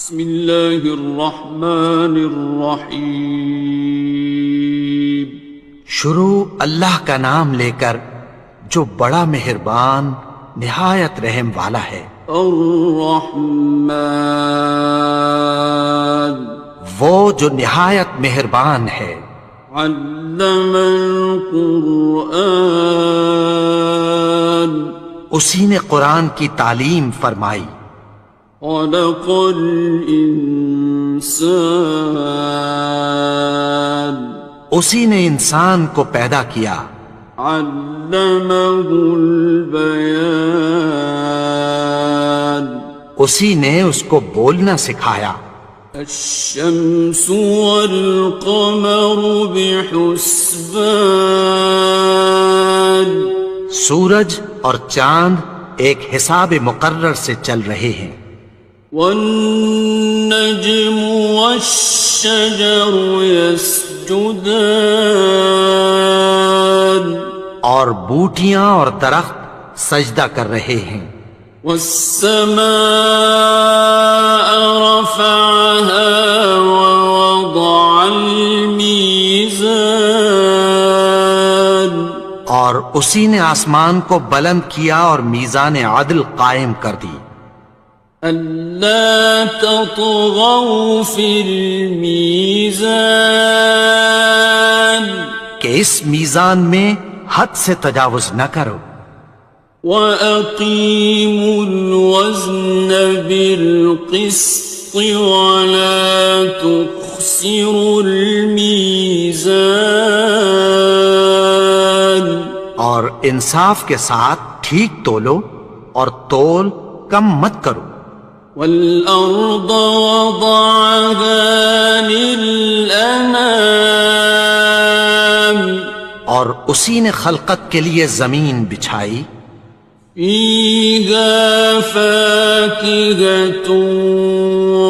بسم اللہ الرحمن الرحیم۔ شروع اللہ کا نام لے کر جو بڑا مہربان نہایت رحم والا ہے۔ الرحمن، وہ جو نہایت مہربان ہے۔ علم القرآن، اسی نے قرآن کی تعلیم فرمائی۔ خلق الانسان، اسی نے انسان کو پیدا کیا۔ علمہ البیان، اسی نے اس کو بولنا سکھایا۔ الشمس والقمر بحسبان، سورج اور چاند ایک حساب مقرر سے چل رہے ہیں۔ والنجم والشجر يسجدان، اور بوٹیاں اور درخت سجدہ کر رہے ہیں۔ والسماء رفعها ووضع الميزان، اور اسی نے آسمان کو بلند کیا اور میزان عدل قائم کر دی۔ ألا تطغوا في الميزان، کہ اس میزان میں حد سے تجاوز نہ کرو۔ وَأَقِيمُوا الْوَزْنَ بِالْقِسْطِ وَلَا تُخْسِرُوا الْمِيزَانَ، اور انصاف کے ساتھ ٹھیک تولو اور تول کم مت کرو۔ وَالْأَرْضَ وَضَعَهَا لِلْأَنَامِ، اور اسی نے خلقت کے لیے زمین بچھائی۔ فِيهَا فَاكِهَةٌ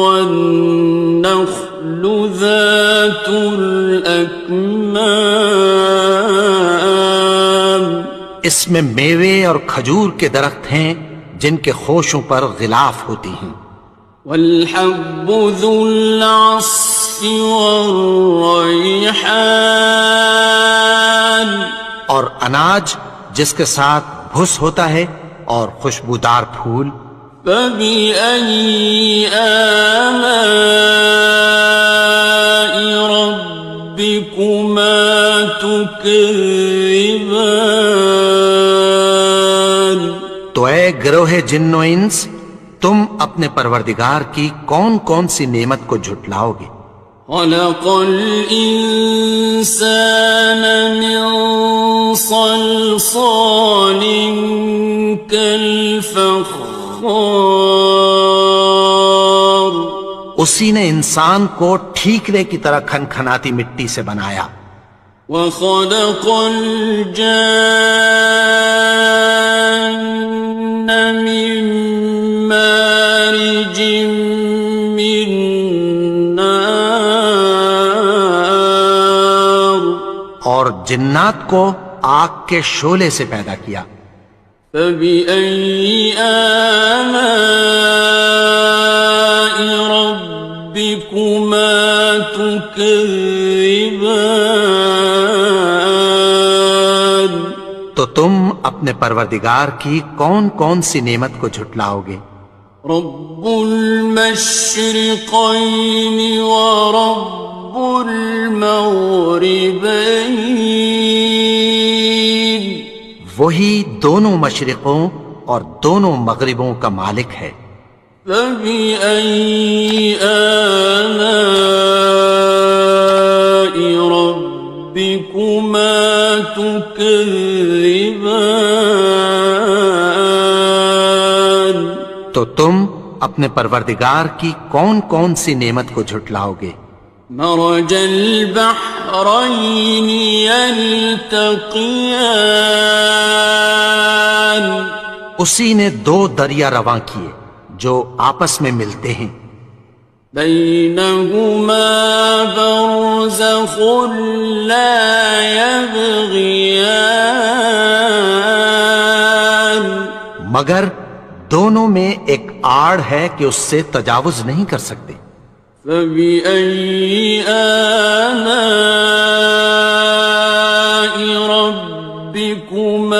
وَالنَّخْلُ ذَاتُ الْأَكْمَامِ، اس میں میوے اور کھجور کے درخت ہیں جن کے خوشوں پر غلاف ہوتی ہیں۔ وَالْحَبُّ ذُو الْعَصْفِ وَالرَّيْحَانِ، اور اناج جس کے ساتھ بھس ہوتا ہے اور خوشبودار پھول۔ فَبِأَيِّ آلَاءِ رَبِّكُمَا تُكَذِّبَانِ، تو اے گروہ جن و انس، تم اپنے پروردگار کی کون کون سی نعمت کو جھٹلاؤ گے؟ خَلَقَ الْإِنسَانَ مِنْ صَلْصَالٍ كَالْفَخَّارِ، اسی نے انسان کو ٹھیکرے کی طرح کھنکھناتی مٹی سے بنایا۔ وَخَلَقَ الْجَانَّ مِن مَّارِجٍ مِّن نَّارٍ، اور جنات کو آگ کے شعلے سے پیدا کیا۔ فَبِأَيِّ آلَاءِ رَبِّكُمَا تُكَذِّبَانِ، تو تم اپنے پروردگار کی کون کون سی نعمت کو جھٹلاؤ گے؟ رب المشرقین ورب المغربین، وہی دونوں مشرقوں اور دونوں مغربوں کا مالک ہے۔ فَبِأَيِّ آلَاءِ رَبِّكُمَا تُكَذِّبَانِ، تو تم اپنے پروردگار کی کون کون سی نعمت کو جھٹلاؤ گے؟ مرج البحرین یلتقیان، اسی نے دو دریا رواں کیے جو آپس میں ملتے ہیں۔ بینہما برزخ لا یبغیان، مگر دونوں میں ایک آڑ ہے کہ اس سے تجاوز نہیں کر سکتے۔ فبأي آلاء ربكما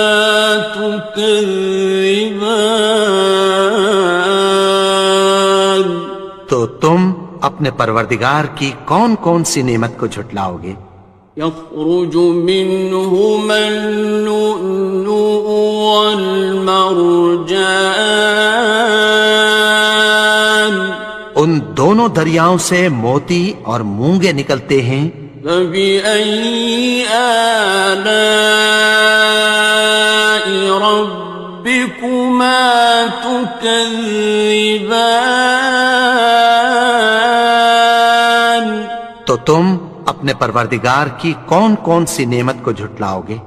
تكذبان؟ تو تم اپنے پروردگار کی کون کون سی نعمت کو جھٹلاؤ گے؟ يخرج منهما اللؤلؤ والمرجان ان دونوں دریاؤں سے موتی اور مونگے نکلتے ہیں۔ فبأي آلاء ربكما تكذبان؟ تو تم اپنے پروردگار کی کون کون سی نعمت کو جھٹلاؤ گے؟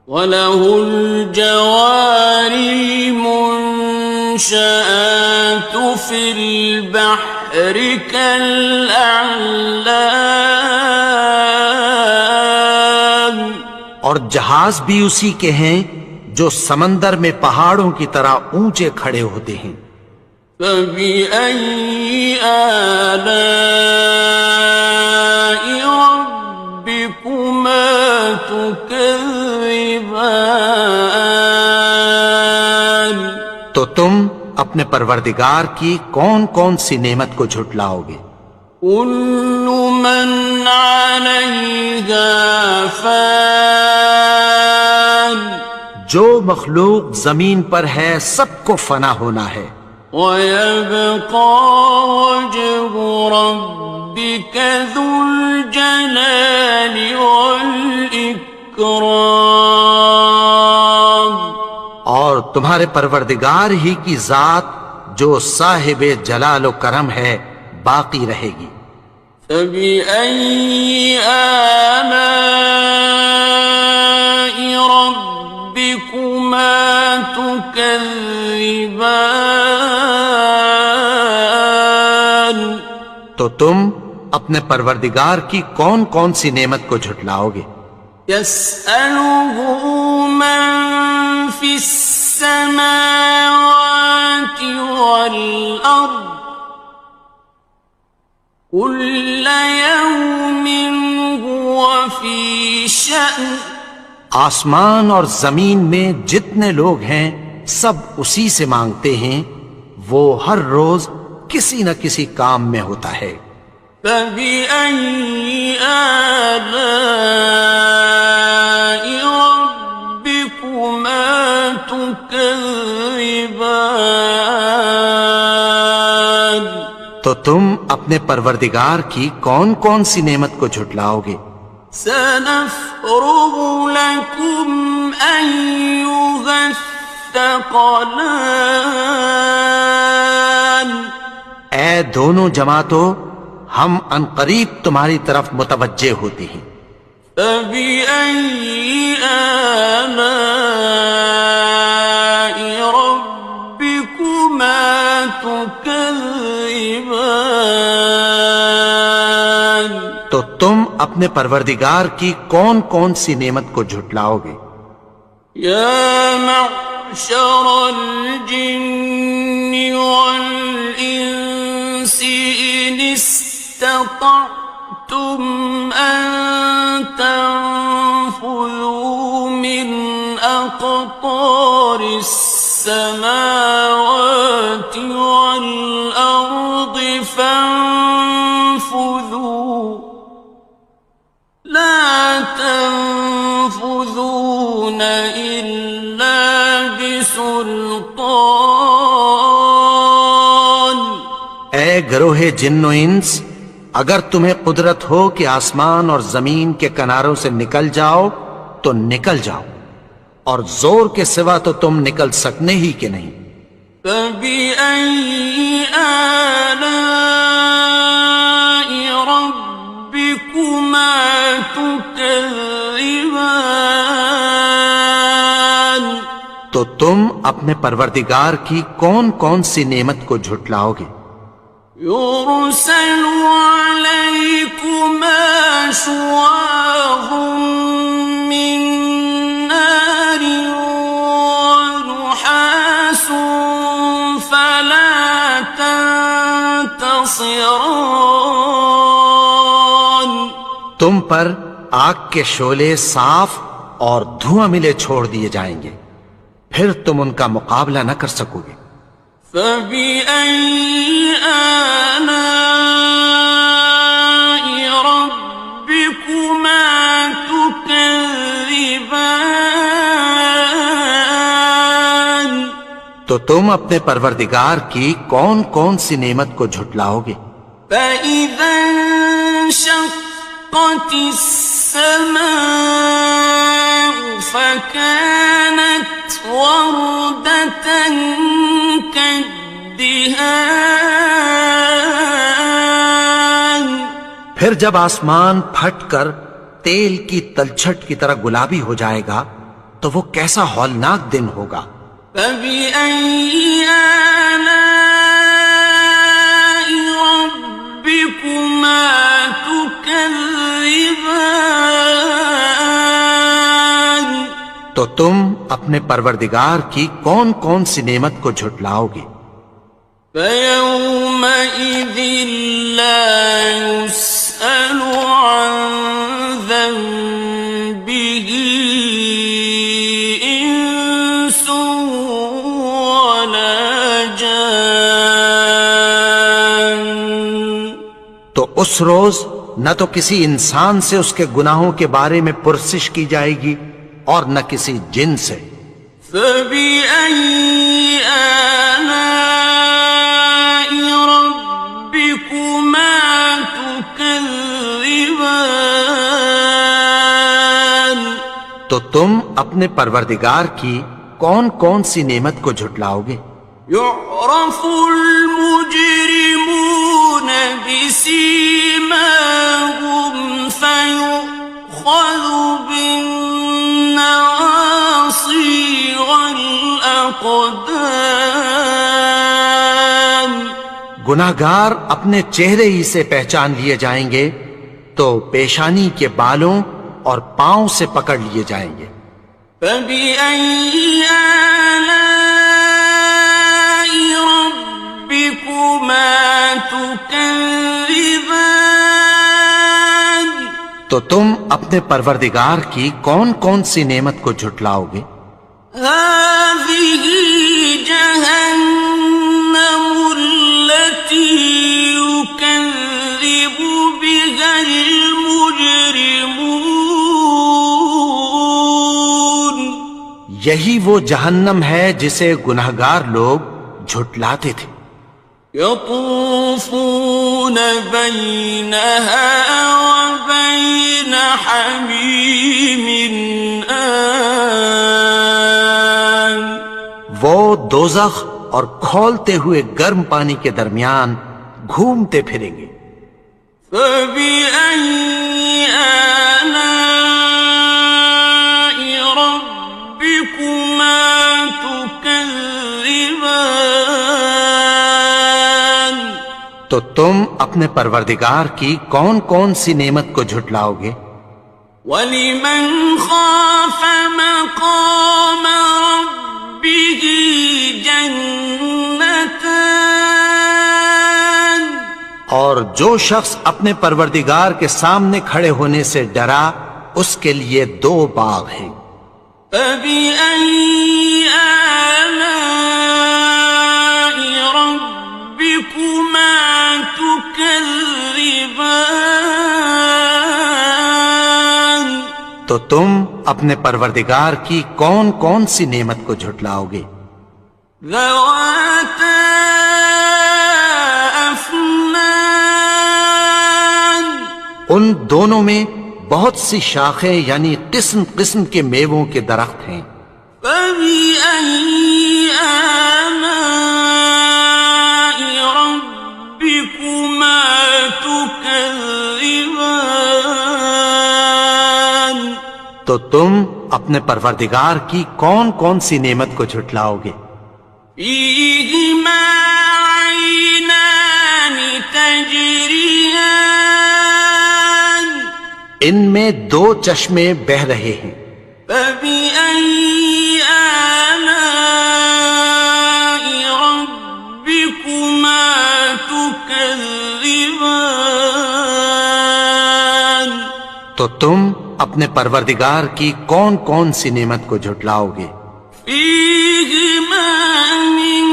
وَلَهُ الْجَوَارِ الْمُنشَآتُ فِي الْبَحْرِ كَالْأَعْلَامِ، اور جہاز بھی اسی کے ہیں جو سمندر میں پہاڑوں کی طرح اونچے کھڑے ہوتے ہیں۔ فَبِأَيِّ آلَاءِ رَبِّكُمَا تُكَذِّبَانِ؟ تو تم اپنے پروردگار کی کون کون سی نعمت کو جھٹلاؤ گے؟ كُلُّ مَنْ عَلَيْهَا فَانٍ، جو مخلوق زمین پر ہے سب کو فنا ہونا ہے۔ وَيَبْقَى وَجْهُ رَبِّكَ ذُو الْجَلَالِ وَالْإِكْرَامِ، اور تمہارے پروردگار ہی کی ذات جو صاحب جلال و کرم ہے باقی رہے گی۔ فَبِأَيِّ آلَاءِ رَبِّكُمَا تُكَذِّبَانِ؟ تو تم اپنے پروردگار کی کون کون سی نعمت کو جھٹلاؤ گے؟ يَسْأَلُهُ مَن فِي السَّمَاوَاتِ وَالْأَرْضِ كُلَّ يَوْمٍ هُوَ فِي شَأْنٍ، آسمان اور زمین میں جتنے لوگ ہیں سب اسی سے مانگتے ہیں، وہ ہر روز کسی نہ کسی کام میں ہوتا ہے۔ فَبِأَيِّ آلَاءِ رَبِّكُمَا تُكَذِّبَانِ؟ تو تم اپنے پروردگار کی کون کون سی نعمت کو جھٹلاؤ گے؟ سَنَفْرُغُ لَكُمْ أَيُّهَ الثَّقَلَانِ؟ اے دونوں جماعتوں، ہم عنقریب تمہاری طرف متوجہ ہوتے ہیں۔ فَبِأَيِّ آلَاءِ رَبِّكُمَا تُكَذِّبَانِ؟ تو تم اپنے پروردگار کی کون کون سی نعمت کو جھٹلاؤ گے؟ يَا مَعْشَرَ الْجِنِّ وَالْإِنسِ إِنِ اسْتَطَعْتُمْ أَن تَنفُذُوا مِنْ أَقْطَارِ السَّمَاوَاتِ وَالْأَرْضِ فَانفُذُوا لَا تَنفُذُونَ إِلَّا بِسُلْطَانٍ۔ اے گروہ جن و انس، اگر تمہیں قدرت ہو کہ آسمان اور زمین کے کناروں سے نکل جاؤ تو نکل جاؤ، اور زور کے سوا تو تم نکل سکنے ہی کہ نہیں۔ فَبِأَيِّ آلَاءِ رَبِّكُمَا تُكَذِّبَانِ؟ تو تم اپنے پروردگار کی کون کون سی نعمت کو جھٹلاؤ گے؟ يُرْسَلُ عَلَيْكُمَا شُوَاظٌ مِّن نَّارٍ وَنُحَاسٌ فَلَا ينتصران تم پر آگ کے شعلے صاف اور دھواں ملے چھوڑ دیے جائیں گے، پھر تم ان کا مقابلہ نہ کر سکو گے۔ فبأي آلاء ربكما تكذبان تو تم اپنے پروردگار کی کون کون سی نعمت کو جھٹلاؤ گے؟ فإذا انشقت السماء فكانت وردة كالدهان پھر جب آسمان پھٹ کر تیل کی تلچھٹ کی طرح گلابی ہو جائے گا تو وہ کیسا ہولناک دن ہوگا۔ فبأي آلاء ربكما تكذبان تو تم اپنے پروردگار کی کون کون سی نعمت کو جھٹلاؤ گے؟ فيومئذ لا يسأل عن ذنبه إنس ولا جان تو اس روز نہ تو کسی انسان سے اس کے گناہوں کے بارے میں پرسش کی جائے گی اور نہ کسی جن سے۔ فبأي آلاء ربكما تكذبان تو تم اپنے پروردگار کی کون کون سی نعمت کو جھٹلاؤ گے؟ يعرف المجرمون بسيماهم فيؤخذ بالنواصي والأقدام گناہگار اپنے چہرے ہی سے پہچان لیے جائیں گے تو پیشانی کے بالوں اور پاؤں سے پکڑ لیے جائیں گے۔ فبأي آلاء ربكما تكذبان تو تم اپنے پروردگار کی کون کون سی نعمت کو جھٹلاؤ گے؟ هذه جهنم التي يكذب بها المجرمون یہی وہ جہنم ہے جسے گناہگار لوگ جھٹلاتے تھے۔ يطوفون بينها وبين حميم آن وہ دوزخ اور کھولتے ہوئے گرم پانی کے درمیان گھومتے پھریں گے۔ فبأي آلاء ربكما تكذبان تو تم اپنے پروردگار کی کون کون سی نعمت کو جھٹلاؤ گے؟ وَلِمَنْ خَافَ مَقَامَ رَبِّهِ جَنَّتَانِ اور جو شخص اپنے پروردگار کے سامنے کھڑے ہونے سے ڈرا اس کے لیے دو باغ ہیں۔ فَبِأَيِّ آلَاءِ رَبِّكُمَا تُكَذِّبَانِ تو تم اپنے پروردگار کی کون کون سی نعمت کو جھٹلاؤ گے؟ ذَوَاتَا أَفْنَانٍ ان دونوں میں بہت سی شاخیں یعنی قسم قسم کے میووں کے درخت ہیں۔ فَبِأَيِّ آلَاءِ رَبِّكُمَا تُكَذِّبَانِ تو تم اپنے پروردگار کی کون کون سی نعمت کو جھٹلاؤ گے؟ فِيهِمَا عَيْنَانِ تَجْرِيَانِ ان میں دو چشمے بہہ رہے ہیں۔ فَبِأَيِّ آلَاءِ رَبِّكُمَا تُكَذِّبَانِ تكذبان تو تم اپنے پروردگار کی کون کون سی نعمت کو جھٹلاؤ گے؟ فيهما من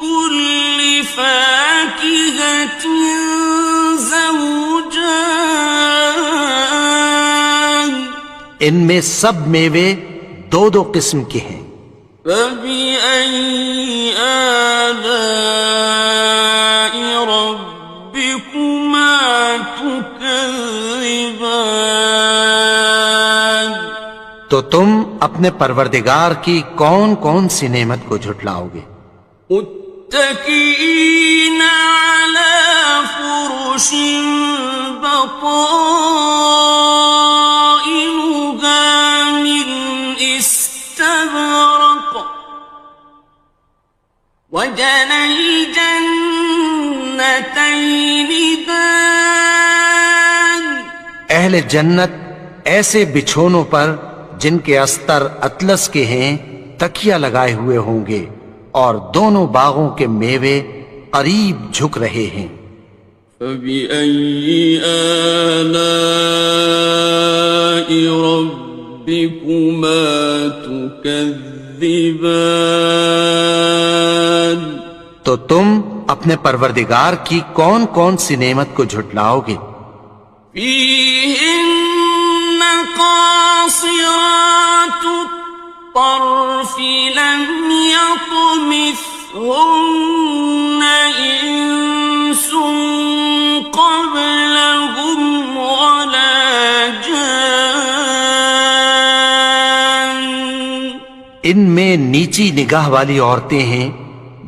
كل فاكهة زوجان ان میں سب میوے دو دو قسم کے ہیں۔ فبأي آلاء ربكما تكذبان تو تم اپنے پروردگار کی کون کون سی نعمت کو جھٹلاؤ گے؟ متكئين على فرش بطائنها من استبرق وجنى الجنتين دان اہل جنت ایسے بچھونوں پر جن کے استر اطلس کے ہیں تکیہ لگائے ہوئے ہوں گے، اور دونوں باغوں کے میوے قریب جھک رہے ہیں۔ فبأي آلاء ربكما تكذبان تو تم اپنے پروردگار کی کون کون سی نعمت کو جھٹلاؤ گے؟ فيهن قاصرات الطرف لم يطمثهن إنس قبلهم ولا جان ان میں نیچی نگاہ والی عورتیں ہیں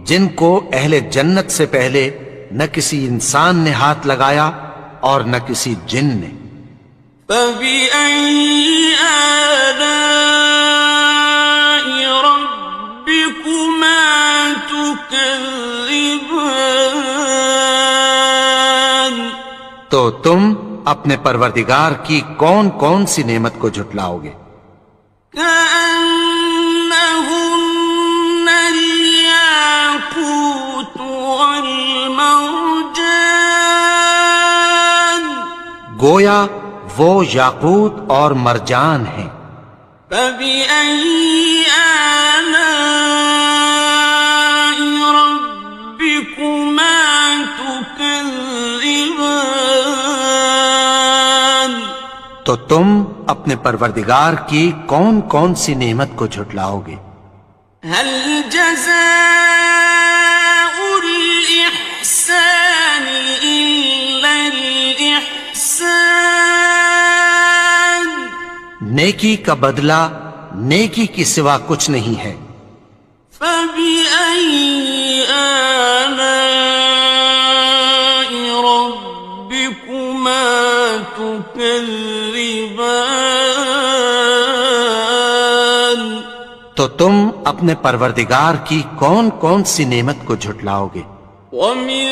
جن کو اہل جنت سے پہلے نہ کسی انسان نے ہاتھ لگایا اور نہ کسی جن نے۔ فبأي آلاء ربكما تكذبان تو تم اپنے پروردگار کی کون کون سی نعمت کو جھٹلاؤ گے؟ كأنهن الياقوت والمرجان گویا وہ یاقوت اور مرجان ہیں۔ فبأي آلاء ربكما تكذبان تو تم اپنے پروردگار کی کون کون سی نعمت کو جھٹلاؤ گے؟ هل جزاء الإحسان إلا الإحسان نیکی کا بدلہ نیکی کی سوا کچھ نہیں ہے۔ فبأي آلاء ربكما تكذبان تو تم اپنے پروردگار کی کون کون سی نعمت کو جھٹلاؤ گے؟ ومن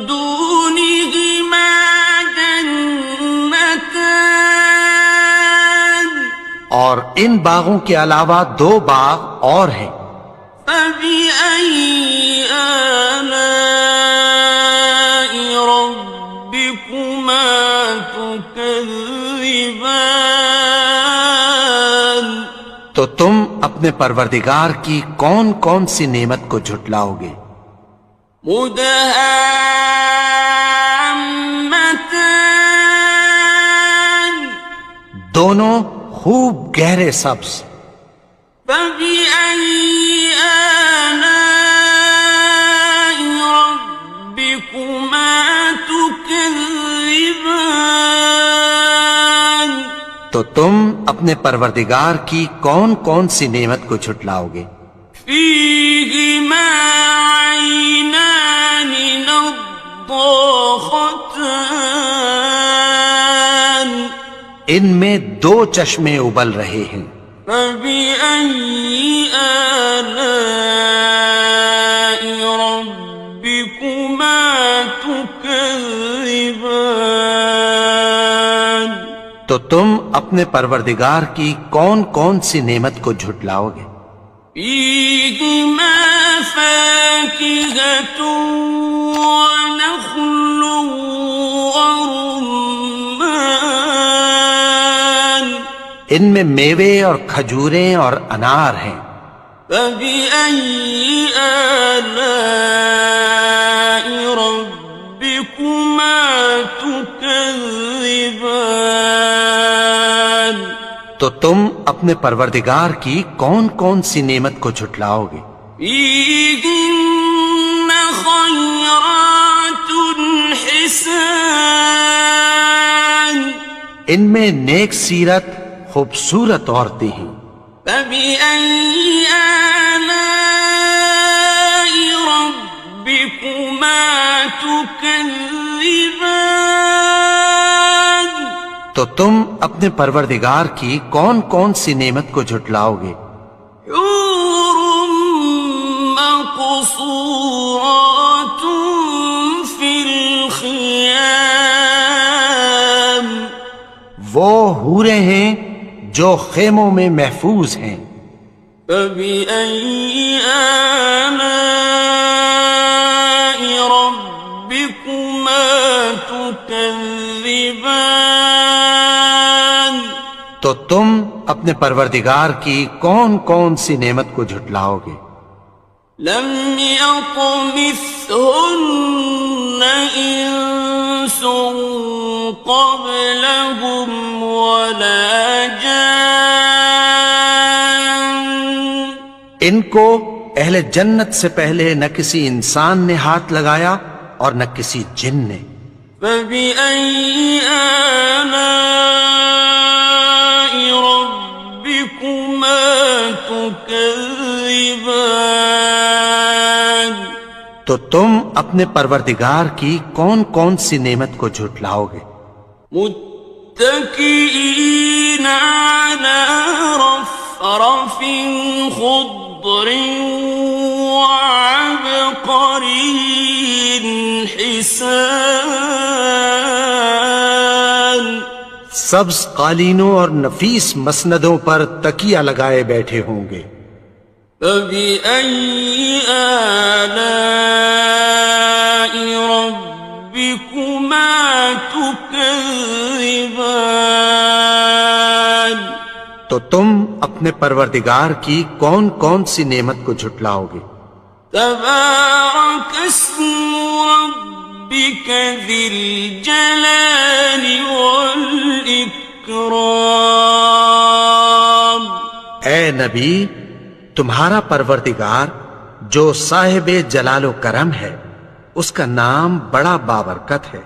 دونهما جنتان اور ان باغوں کے علاوہ دو باغ اور ہیں۔ فبأي آلاء ربكما تكذبان تو تم اپنے پروردگار کی کون کون سی نعمت کو جھٹلاؤ گے؟ مدهامتان دونوں خوب گہرے سبز۔ فبأي آلاء ربكما تكذبان تو تم اپنے پروردگار کی کون کون سی نعمت کو جھٹلاؤ گے؟ فيهما عينان نضاختان ان میں دو چشمے ابل رہے ہیں۔ فبأي آلاء ربكما تكذبان تو تم اپنے پروردگار کی کون کون سی نعمت کو جھٹلاؤ گے؟ فيهما فاكهة ونخل ورمان ان میں میوے اور کھجوریں اور انار ہیں. فبأي آلاء ربكما تكذبان تو تم اپنے پروردگار کی کون کون سی نعمت کو جھٹلاؤ گے؟ فيهن خيرات حسان ان میں نیک سیرت خوبصورت عورتیں ہیں. فبأي آلاء ربكما تكذبان تو تم اپنے پروردگار کی کون کون سی نعمت کو جھٹلاؤ گے؟ حور مقصورات في الخيام وہ حوریں ہیں جو خیموں میں محفوظ ہیں. فبأي آلاء ربكما تكذبان تو تم اپنے پروردگار کی کون کون سی نعمت کو جھٹلاؤ گے؟ لم يطمثهن إنس قبلهم ولا جان ان کو اہل جنت سے پہلے نہ کسی انسان نے ہاتھ لگایا اور نہ کسی جن نے. فبأي آلاء ربكما تكذبان تو تم اپنے پروردگار کی کون کون سی نعمت کو جھٹلاؤ گے؟ متكئين على رفرف خضر وعبقري حسان سبز قالینوں اور نفیس مسندوں پر تکیہ لگائے بیٹھے ہوں گے. فبأي آلاء ربكما تكذبان تو تم اپنے پروردگار کی کون کون سی نعمت کو جھٹلاؤ گے؟ تبارك اسم ربك ذي الجلال والإكرام اے نبی، تمہارا پروردگار جو صاحب جلال و کرم ہے، اس کا نام بڑا بابرکت ہے.